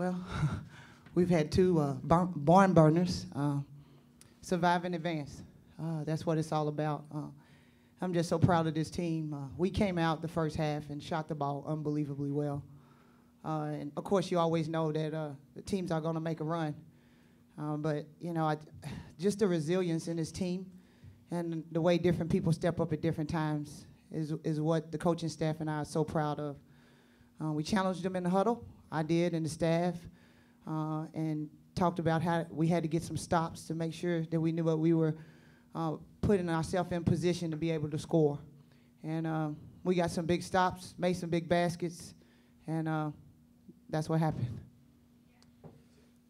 Well, we've had two barn burners survive in advance. That's what it's all about. I'm just so proud of this team. We came out the first half and shot the ball unbelievably well. And, of course, you always know that the teams are going to make a run. But, you know, just the resilience in this team and the way different people step up at different times is what the coaching staff and I are so proud of. We challenged them in the huddle. I did, and the staff, and talked about how we had to get some stops to make sure that we knew what we were putting ourselves in position to be able to score. And we got some big stops, made some big baskets, and that's what happened.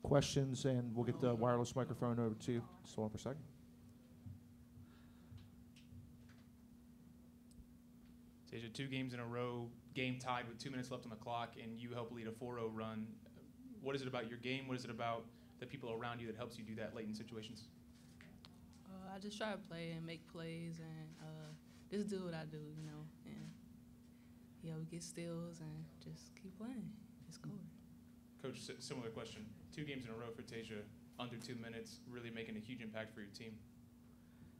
Questions, and we'll get the wireless microphone over to you. Just hold on for a second. Tasia, 2 games in a row, game tied with 2 minutes left on the clock, and you help lead a 4-0 run. What is it about your game? What is it about the people around you that helps you do that late in situations? I just try to play and make plays and just do what I do, you know. And, we get steals and just keep playing and score. Coach, similar question. 2 games in a row for Tasia, under 2 minutes, really making a huge impact for your team.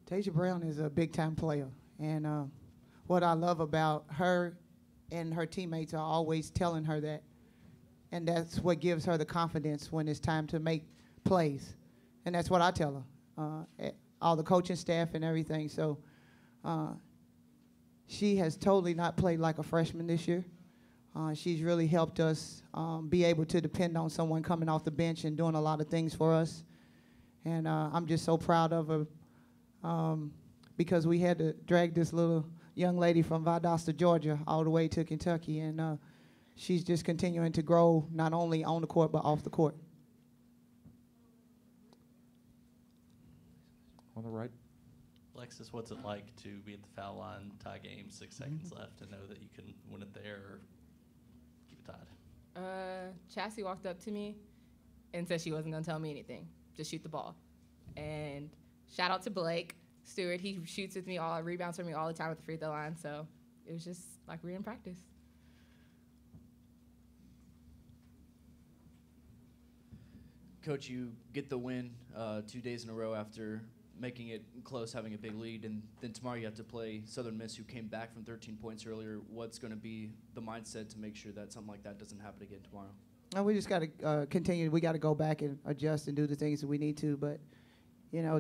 Tasia Brown is a big-time player. And what I love about her and her teammates are always telling her that. And that's what gives her the confidence when it's time to make plays. And that's what I tell her, all the coaching staff and everything. So she has totally not played like a freshman this year. She's really helped us be able to depend on someone coming off the bench and doing a lot of things for us. And I'm just so proud of her because we had to drag this little young lady from Valdosta, Georgia, all the way to Kentucky. And she's just continuing to grow not only on the court but off the court. On the right. Alexis, what's it like to be at the foul line, tie game, 6 seconds left, and know that you can win it there or keep it tied? Chassie walked up to me and said she wasn't going to tell me anything, just shoot the ball. And shout out to Blake Stewart. He shoots with me, rebounds for me all the time at the free throw line. So it was just like we were in practice. Coach, you get the win 2 days in a row after making it close, having a big lead, and then tomorrow you have to play Southern Miss, who came back from 13 points earlier. What's going to be the mindset to make sure that something like that doesn't happen again tomorrow? We just got to continue. We got to go back and adjust and do the things that we need to. But,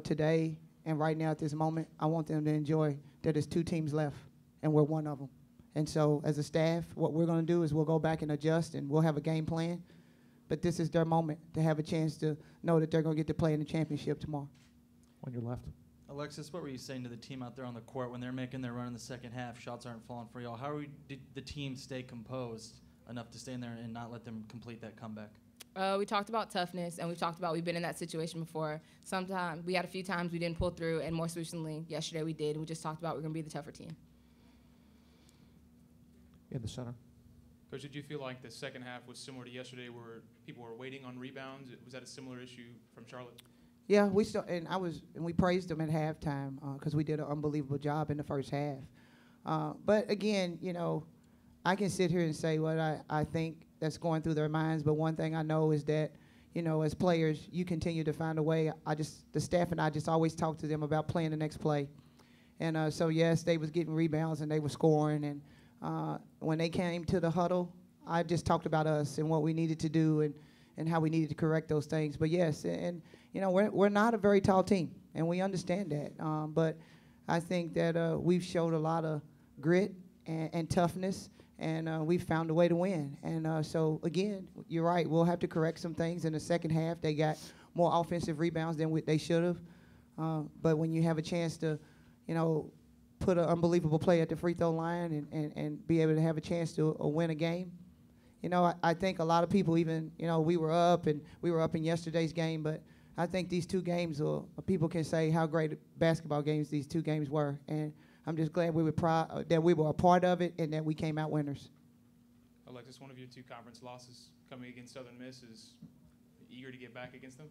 today and right now at this moment, I want them to enjoy that there's 2 teams left, and we're one of them. And so as a staff, what we're going to do is we'll go back and adjust, and we'll have a game plan. But this is their moment to have a chance to know that they're going to get to play in the championship tomorrow. On your left. Alexis, what were you saying to the team out there on the court when they're making their run in the second half? Shots aren't falling for y'all. How did the team stay composed enough to stay in there and not let them complete that comeback? We talked about toughness, and we've been in that situation before. Sometimes we had a few times we didn't pull through, and more recently, yesterday we did. We just talked about we're going to be the tougher team. In the center. Coach, did you feel like the second half was similar to yesterday where people were waiting on rebounds? Was that a similar issue from Charlotte? Yeah, we praised them at halftime because we did an unbelievable job in the first half. But again, I can sit here and say what I think that's going through their minds. But one thing I know is that, as players, you continue to find a way. The staff and I just always talk to them about playing the next play. And so yes, they was getting rebounds and they were scoring. And when they came to the huddle, I just talked about us and what we needed to do and how we needed to correct those things. But yes, and we're not a very tall team, and we understand that. But I think that we've showed a lot of grit and toughness, and we've found a way to win. And so, again, you're right. We'll have to correct some things in the second half. They got more offensive rebounds than they should have. But when you have a chance to, put an unbelievable play at the free throw line and be able to have a chance to win a game, I think a lot of people even, we were up in yesterday's game, but I think these 2 games, people can say how great basketball games these 2 games were. And I'm just glad that we were a part of it and that we came out winners. Alexis, one of your 2 conference losses coming against Southern Miss, is eager to get back against them?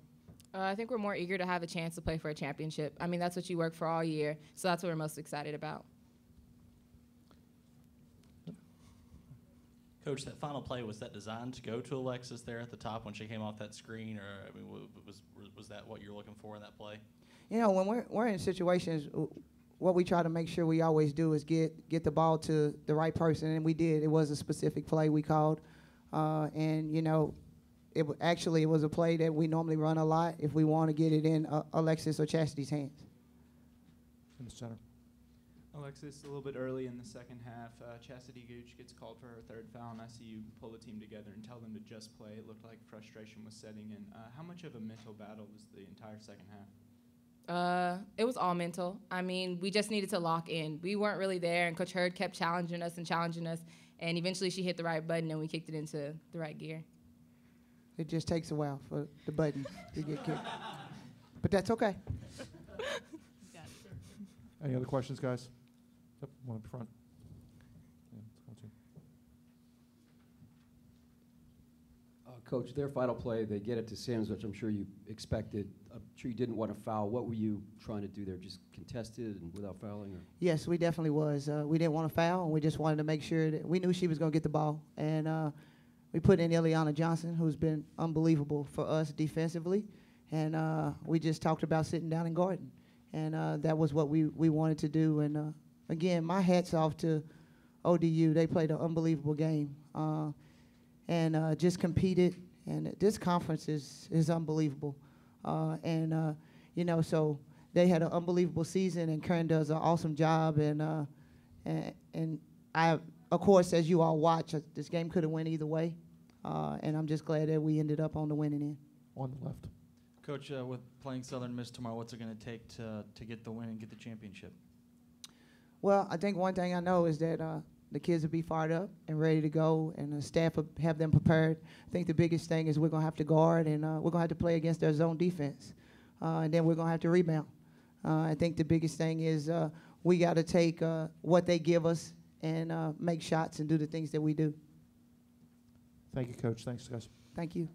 I think we're more eager to have a chance to play for a championship. I mean, that's what you work for all year, so that's what we're most excited about. Coach, Coach, that final play, was that designed to go to Alexis there at the top when she came off that screen, or I mean, was that what you're looking for in that play? You know, when we're in situations, what we try to make sure we always do is get the ball to the right person, and we did. It was a specific play we called, and you know, it was a play that we normally run a lot if we want to get it in Alexis or Chastity's hands. In the center. Alexis, a little bit early in the second half, Chastity Gooch gets called for her third foul, and I see you pull the team together and tell them to just play. It looked like frustration was setting in. How much of a mental battle was the entire second half? It was all mental. I mean, we just needed to lock in. We weren't really there, and Coach Hurd kept challenging us, and eventually she hit the right button, and we kicked it into the right gear. It just takes a while for the button to get kicked, but that's okay. Any other questions, guys? Yep, one up front. Yeah, let's go to. Coach, their final play, they get it to Sims, which I'm sure you expected. I'm sure you didn't want to foul. What were you trying to do there? Just contested and without fouling? Or? Yes, we definitely was. We didn't want to foul, and we just wanted to make sure that we knew she was going to get the ball. And we put in Ileana Johnson, who's been unbelievable for us defensively. And we just talked about sitting down and guarding. And that was what we wanted to do. And, again, my hat's off to ODU. They played an unbelievable game and just competed. And this conference is unbelievable. You know, so they had an unbelievable season, and Karen does an awesome job. And I, of course, as you all watch, this game could have went either way. And I'm just glad that we ended up on the winning end. On the left. Coach, with playing Southern Miss tomorrow, what's it going to take to get the win and get the championship? Well, I think one thing I know is that the kids will be fired up and ready to go, and the staff will have them prepared. I think the biggest thing is we're going to have to guard, and we're going to have to play against their zone defense. And then we're going to have to rebound. I think the biggest thing is we got to take what they give us and make shots and do the things that we do. Thank you, Coach. Thanks, guys. Thank you.